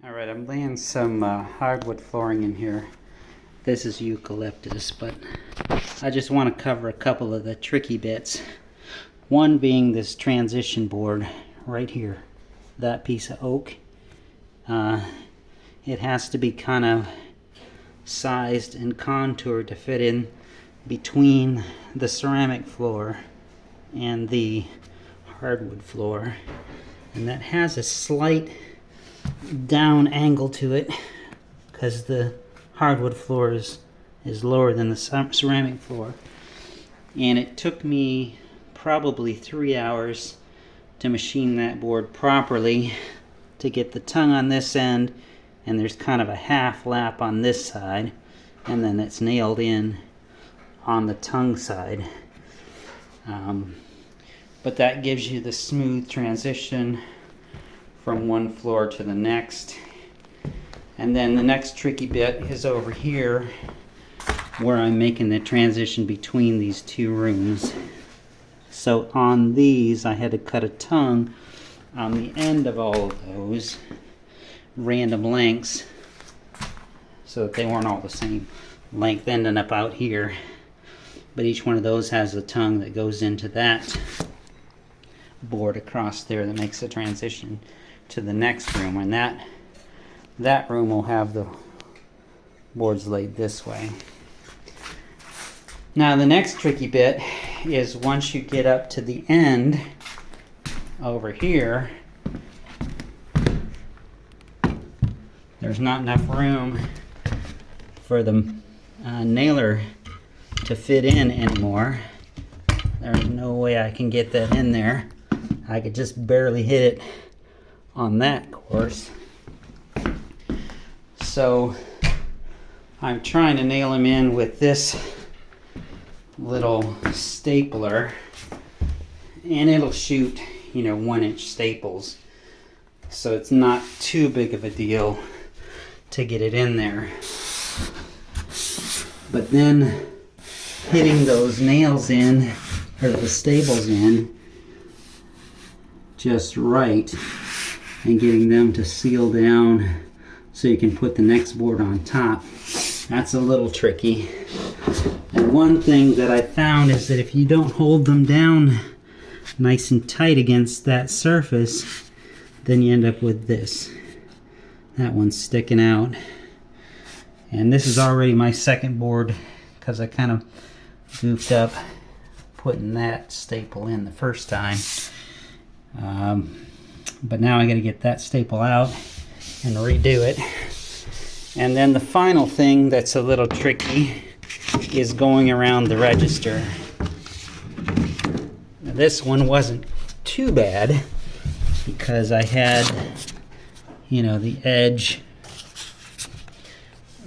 Alright, I'm laying some hardwood flooring in here. This is eucalyptus, but I just want to cover a couple of the tricky bits. One being this transition board right here. That piece of oak. It has to be kind of sized and contoured to fit in between the ceramic floor and the hardwood floor. And that has a slight down angle to it because the hardwood floor is lower than the ceramic floor. And it took me probably 3 hours to machine that board properly to get the tongue on this end, and there's kind of a half lap on this side, and then it's nailed in on the tongue side. But that gives you the smooth transition from one floor to the next. And then the next tricky bit is over here where I'm making the transition between these two rooms. So on these I had to cut a tongue on the end of all of those random lengths so that they weren't all the same length ending up out here, but each one of those has a tongue that goes into that board across there that makes the transition to the next room, and that room will have the boards laid this way. Now the next tricky bit is once you get up to the end over here, there's not enough room for the nailer to fit in anymore. There's no way I can get that in there. I could just barely hit it on that course. So I'm trying to nail them in with this little stapler, and it'll shoot 1-inch staples, so it's not too big of a deal to get it in there. But then hitting those nails in, or the staples in just right, and getting them to seal down so you can put the next board on top, that's a little tricky. And one thing that I found is that if you don't hold them down nice and tight against that surface, then you end up with this. That one's sticking out. And this is already my second board because I kind of goofed up putting that staple in the first time. But now I got to get that staple out and redo it. And then the final thing that's a little tricky is going around the register. Now this one wasn't too bad because I had, the edge.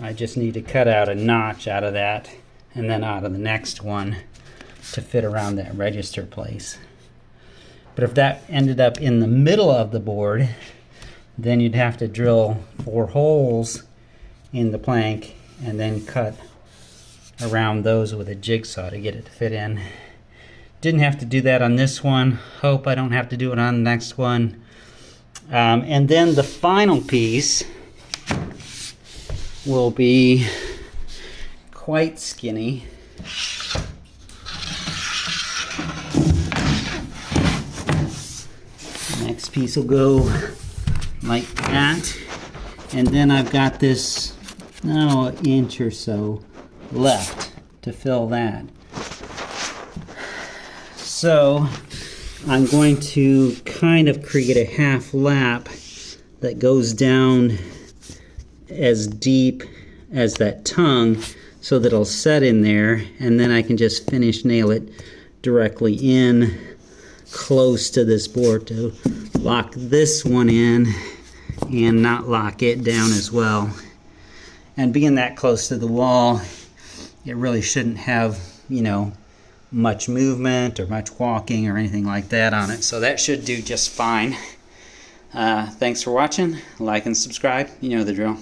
I just need to cut out a notch out of that and then out of the next one to fit around that register place. But if that ended up in the middle of the board, then you'd have to drill 4 holes in the plank and then cut around those with a jigsaw to get it to fit in. Didn't have to do that on this one. Hope I don't have to do it on the next one. And then the final piece will be quite skinny. Next piece will go like that, and then I've got this an inch or so left to fill that. So I'm going to kind of create a half lap that goes down as deep as that tongue so that it'll set in there, and then I can just finish nail it directly in close to this board to lock this one in and not lock it down as well. And being that close to the wall, it really shouldn't have much movement or much walking or anything like that on it, so that should do just fine. Thanks for watching. Like and subscribe, you know the drill.